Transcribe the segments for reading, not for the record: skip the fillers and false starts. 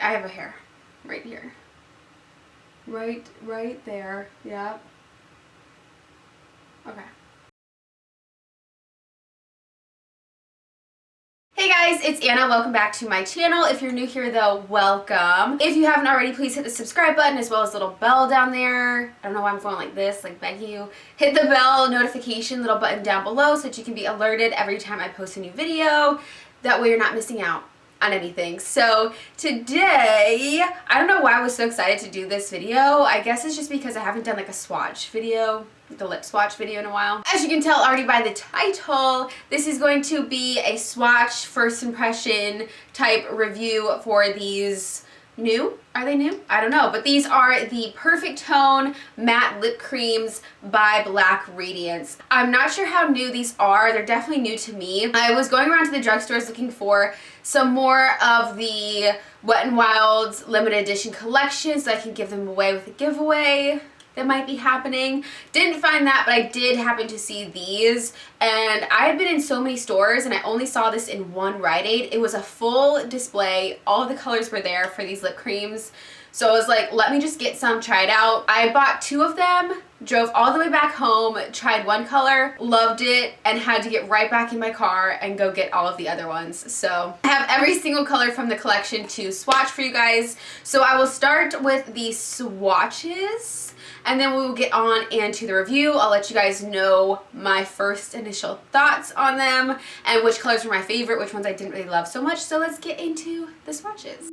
I have a hair right here. Right there. Yep. Okay. Hey guys, it's Anna. Welcome back to my channel. If you're new here though, welcome. If you haven't already, please hit the subscribe button as well as the little bell down there. I don't know why I'm going like this, like begging you. Hit the bell notification little button down below so that you can be alerted every time I post a new video. That way you're not missing out on anything. So today, I don't know why I was so excited to do this video. I guess it's just because I haven't done like a swatch video, the lip swatch video in a while. As you can tell already by the title, this is going to be a swatch first impression type review for these new. Are they new? I don't know, but these are the Perfect Tone Matte Lip Creams by Radiance. I'm not sure how new these are. They're definitely new to me. I was going around to the drugstores looking for some more of the Wet n Wild's limited edition collection so I can give them away with a giveaway that might be happening. Didn't find that, but I did happen to see these, and I had been in so many stores and I only saw this in one Rite Aid. It was a full display. All of the colors were there for these lip creams. So I was like, let me just get some, try it out. I bought 2 of them, drove all the way back home, tried one color, loved it, and had to get right back in my car and go get all of the other ones. So I have every single color from the collection to swatch for you guys. So I will start with the swatches, and then we will get on into the review. I'll let you guys know my first initial thoughts on them and which colors were my favorite, which ones I didn't really love so much. So let's get into the swatches.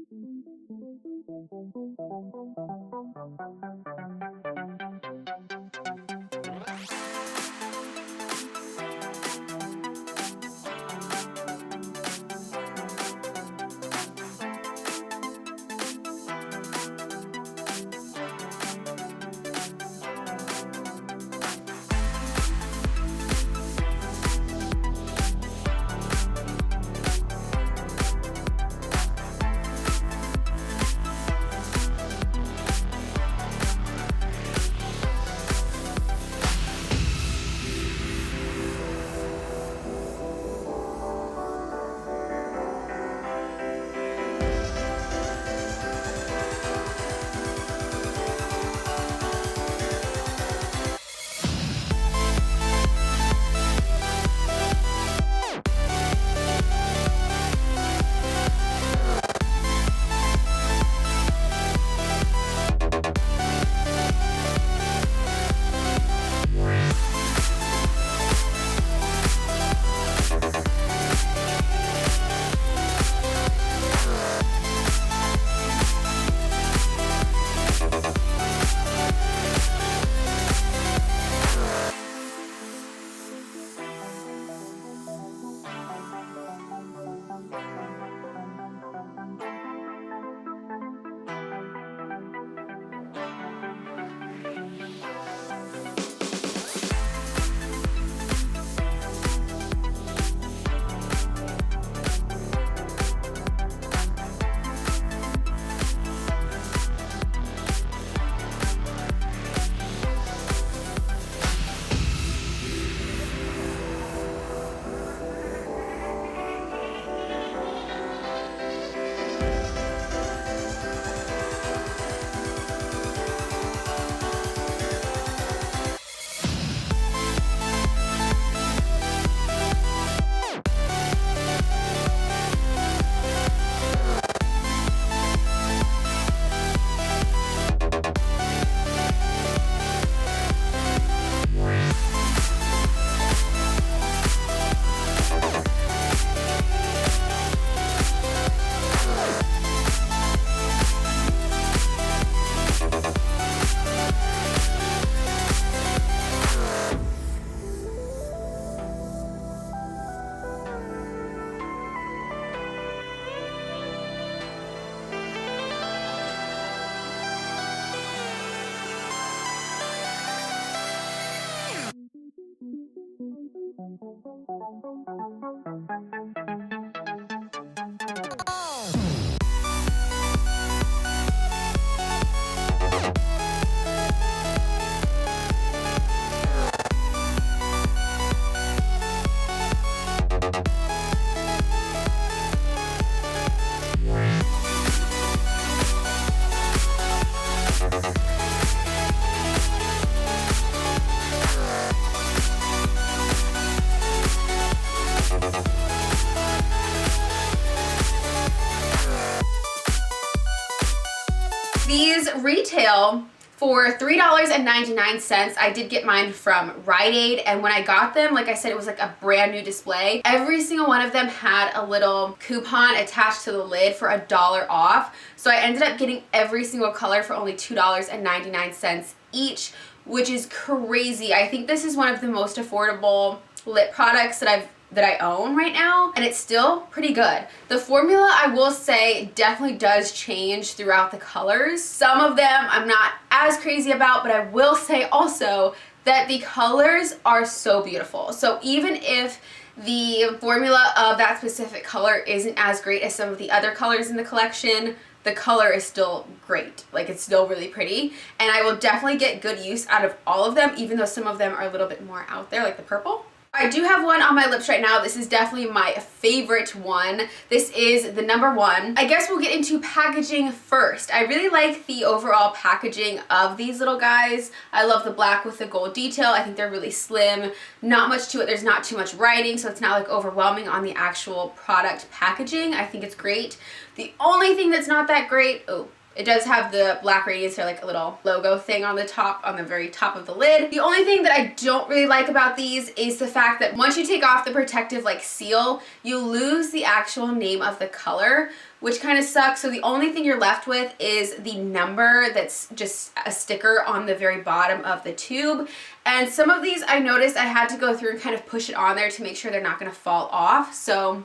These retail for $3.99. I did get mine from Rite Aid, and when I got them, like I said, it was like a brand new display. Every single one of them had a little coupon attached to the lid for $1 off. So I ended up getting every single color for only $2.99 each, which is crazy. I think this is one of the most affordable lip products that I own right now, and it's still pretty good. The formula, I will say, definitely does change throughout the colors. Some of them I'm not as crazy about, but I will say also that the colors are so beautiful. So even if the formula of that specific color isn't as great as some of the other colors in the collection, the color is still great. Like, it's still really pretty, and I will definitely get good use out of all of them, even though some of them are a little bit more out there, like the purple. I do have one on my lips right now. This is definitely my favorite one. This is the number one. I guess we'll get into packaging first. I really like the overall packaging of these little guys. I love the black with the gold detail. I think they're really slim. Not much to it. There's not too much writing, so it's not like overwhelming on the actual product packaging. I think it's great. The only thing that's not that great, it does have the black Radiance here, like a little logo thing on the top, on the very top of the lid. The only thing that I don't really like about these is the fact that once you take off the protective like seal, you lose the actual name of the color, which kind of sucks. So the only thing you're left with is the number that's just a sticker on the very bottom of the tube. And some of these I noticed I had to go through and kind of push it on there to make sure they're not going to fall off. So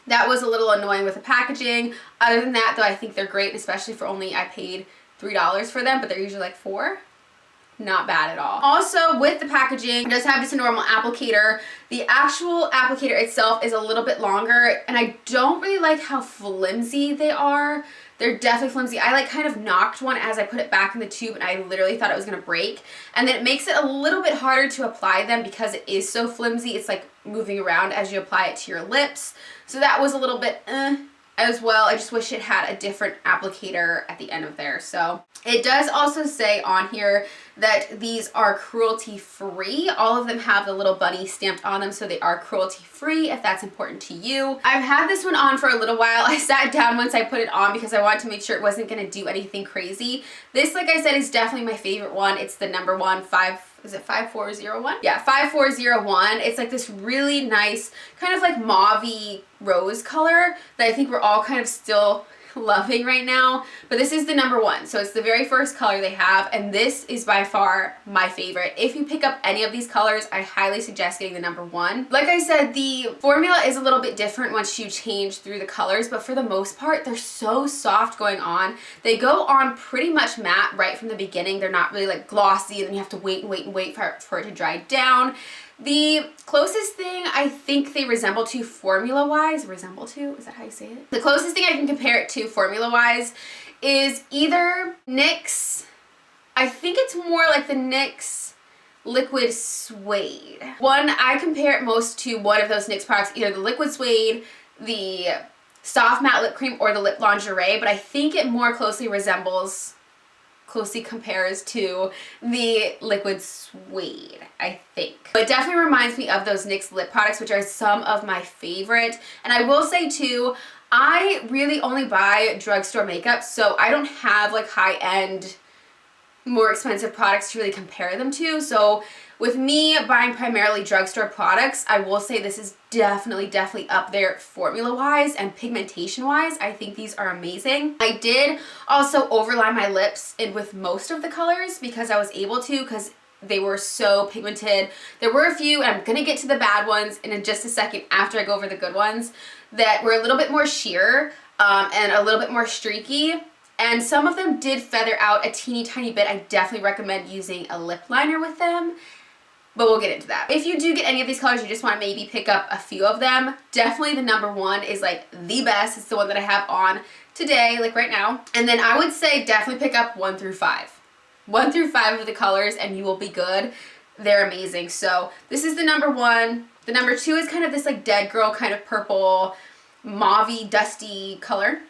that was a little annoying with the packaging. Other than that, though, I think they're great, especially for only, I paid $3 for them, but they're usually like $4. Not bad at all. Also, with the packaging, it does have just a normal applicator. The actual applicator itself is a little bit longer, and I don't really like how flimsy they are. They're definitely flimsy. I like kind of knocked one as I put it back in the tube, and I literally thought it was gonna break. And then it makes it a little bit harder to apply them because it is so flimsy. It's like moving around as you apply it to your lips. So that was a little bit as well. I just wish it had a different applicator at the end of there. So it does also say on here that these are cruelty free. All of them have the little bunny stamped on them, so they are cruelty free if that's important to you. I've had this one on for a little while. I sat down once I put it on because I wanted to make sure it wasn't going to do anything crazy. This, like I said, is definitely my favorite one. It's the number one, is it 5401? Yeah, 5401. It's like this really nice kind of like mauve-y rose color that I think we're all kind of still loving right now, but this is the number one. So it's the very first color they have, and this is by far my favorite. If you pick up any of these colors, I highly suggest getting the number one. Like I said, the formula is a little bit different once you change through the colors, but for the most part, they're so soft going on. They go on pretty much matte right from the beginning. They're not really like glossy, and then you have to wait and wait and wait for it to dry down. The closest thing I think they resemble to formula-wise, is that how you say it? The closest thing I can compare it to formula-wise is either NYX, I think it's more like the NYX Liquid Suede. One, I compare it most to one of those NYX products, either the Liquid Suede, the Soft Matte Lip Cream, or the Lip Lingerie, but I think it more closely compares to the Liquid Suede, I think. But it definitely reminds me of those NYX lip products, which are some of my favorite. And I will say too, I really only buy drugstore makeup, so I don't have like high-end, more expensive products to really compare them to. So with me buying primarily drugstore products, I will say this is definitely up there formula-wise and pigmentation-wise. I think these are amazing. I did also overline my lips with most of the colors because I was able to, because they were so pigmented. There were a few, and I'm gonna get to the bad ones in just a second after I go over the good ones, that were a little bit more sheer and a little bit more streaky. And some of them did feather out a teeny tiny bit. I definitely recommend using a lip liner with them, but we'll get into that. If you do get any of these colors, you just want to maybe pick up a few of them, definitely the number one is like the best. It's the one that I have on today, like right now. And then I would say definitely pick up 1 through 5. 1 through 5 of the colors and you will be good. They're amazing. So this is the number one. The number two is kind of this like dead girl kind of purple, mauve-y, dusty color.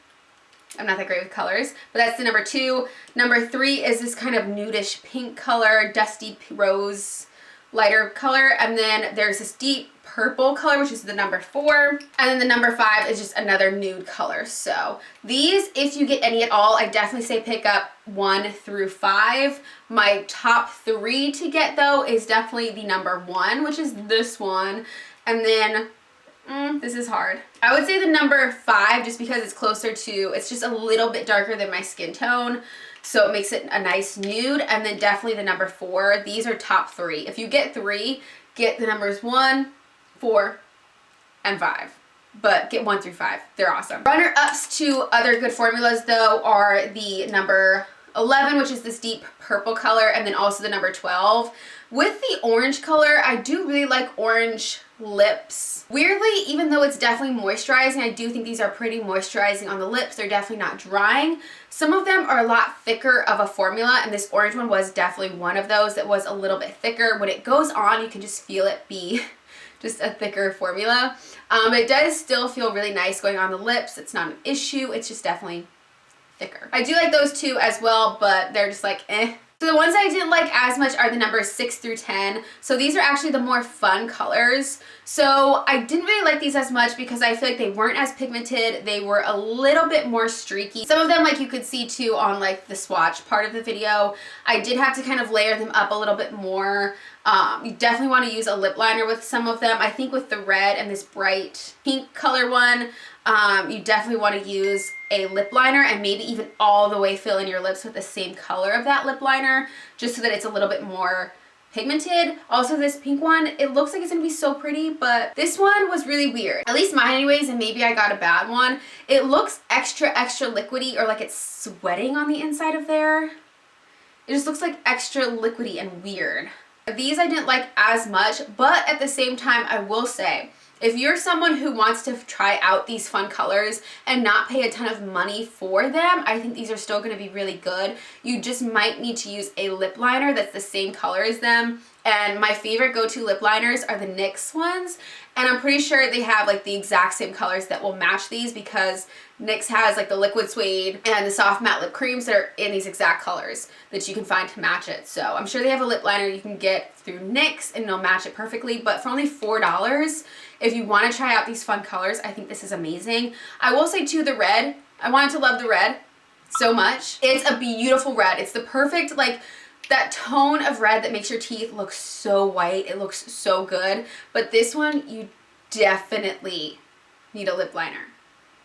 I'm not that great with colors, but that's the number two. Number three is this kind of nudish pink color, dusty rose lighter color, and then there's this deep purple color, which is the number 4, and then the number 5 is just another nude color. So these, if you get any at all, I definitely say pick up 1 through 5. My top 3 to get though is definitely the number 1, which is this one, and then this is hard. I would say the number 5 just because it's closer to, it's just a little bit darker than my skin tone, so it makes it a nice nude, and then definitely the number 4. These are top 3. If you get 3, get the numbers 1, 4, and 5. But get 1 through 5. They're awesome. Runner-ups to other good formulas though are the number 11, which is this deep purple color, and then also the number 12. With the orange color, I do really like orange lips. Weirdly, even though it's definitely moisturizing, I do think these are pretty moisturizing on the lips. They're definitely not drying. Some of them are a lot thicker of a formula, and this orange one was definitely one of those that was a little bit thicker. When it goes on, you can just feel it be just a thicker formula. It does still feel really nice going on the lips. It's not an issue. It's just definitely thicker. I do like those two as well, but they're just like eh. So the ones I didn't like as much are the numbers 6 through 10. So these are actually the more fun colors. So I didn't really like these as much because I feel like they weren't as pigmented. They were a little bit more streaky. Some of them, like you could see too on like the swatch part of the video, I did have to kind of layer them up a little bit more. You definitely want to use a lip liner with some of them. I think with the red and this bright pink color one, you definitely want to use a lip liner and maybe even all the way fill in your lips with the same color of that lip liner, just so that it's a little bit more pigmented. Also, this pink one, it looks like it's gonna be so pretty, but this one was really weird. At least mine anyways, and maybe I got a bad one. It looks extra liquidy, or like it's sweating on the inside of there. It just looks like extra liquidy and weird. These I didn't like as much, but at the same time, I will say, if you're someone who wants to try out these fun colors and not pay a ton of money for them, I think these are still going to be really good. You just might need to use a lip liner that's the same color as them. And my favorite go-to lip liners are the NYX ones. And I'm pretty sure they have like the exact same colors that will match these, because NYX has like the liquid suede and the soft matte lip creams that are in these exact colors that you can find to match it. So I'm sure they have a lip liner you can get through NYX and they'll match it perfectly. But for only $4, if you want to try out these fun colors, I think this is amazing. I will say too, the red, I wanted to love the red so much. It's a beautiful red. It's the perfect, like, that tone of red that makes your teeth look so white. It looks so good. But this one, you definitely need a lip liner.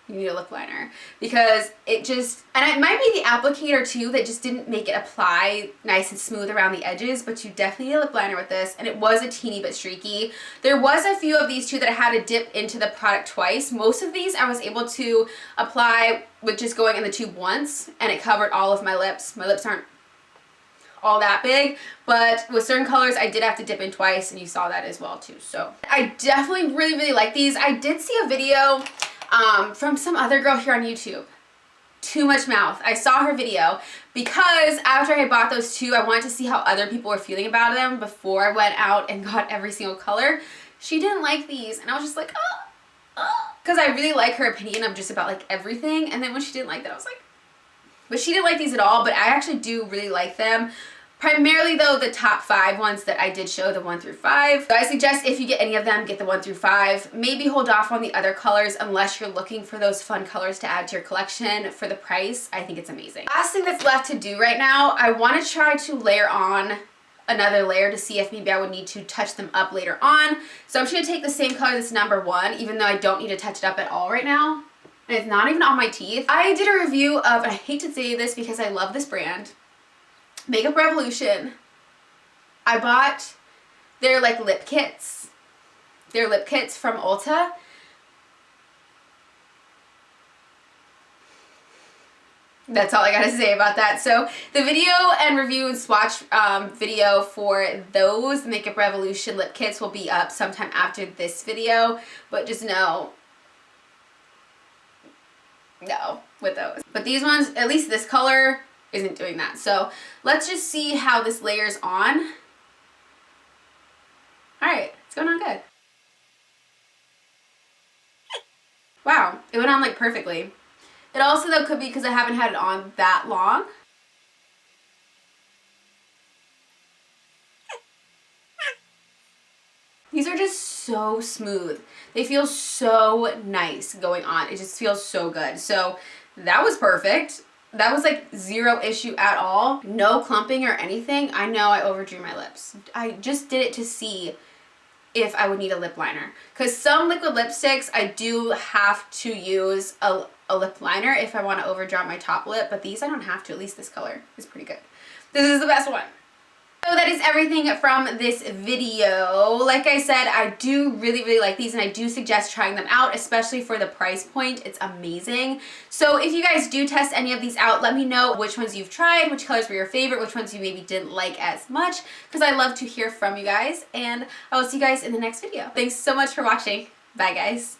You need a lip liner, because it just, and it might be the applicator too that just didn't make it apply nice and smooth around the edges, but you definitely need a lip liner with this, and it was a teeny bit streaky. There was a few of these too that I had to dip into the product twice. Most of these I was able to apply with just going in the tube once, and it covered all of my lips. My lips aren't all that big, but with certain colors I did have to dip in twice, and you saw that as well too. So I definitely really like these. I did see a video from some other girl here on YouTube, Too Much Mouth. I saw her video because after I bought those two, I wanted to see how other people were feeling about them before I went out and got every single color. She didn't like these, and I was just like, because I really like her opinion of just about like everything. And then when she didn't like that, I was like, but she didn't like these at all. But I actually do really like them. Primarily though, the top 5 ones that I did show, the 1 through 5. So I suggest if you get any of them, get the 1 through 5. Maybe hold off on the other colors unless you're looking for those fun colors to add to your collection. For the price, I think it's amazing. Last thing that's left to do right now, I want to try to layer on another layer to see if maybe I would need to touch them up later on. So I'm just going to take the same color that's number 1, even though I don't need to touch it up at all right now. And it's not even on my teeth. I did a review of, and I hate to say this because I love this brand, Makeup Revolution. I bought their like lip kits. Their lip kits from Ulta. That's all I gotta say about that. So the video and review and swatch video for those Makeup Revolution lip kits will be up sometime after this video. But just know, no with those. But these ones, at least this color, isn't doing that. So let's just see how this layers on. All right, it's going on good. Wow, it went on like perfectly. It also though could be because I haven't had it on that long. These are just so smooth. They feel so nice going on. It just feels so good. So that was perfect. That was like zero issue at all. No clumping or anything. I know I overdrew my lips. I just did it to see if I would need a lip liner. Because some liquid lipsticks, I do have to use a lip liner if I want to overdraw my top lip. But these I don't have to. At least this color is pretty good. This is the best one. So that is everything from this video. Like I said, I do really like these, and I do suggest trying them out, especially for the price point. It's amazing. So if you guys do test any of these out, let me know which ones you've tried, which colors were your favorite, which ones you maybe didn't like as much, because I love to hear from you guys, and I will see you guys in the next video. Thanks so much for watching. Bye, guys.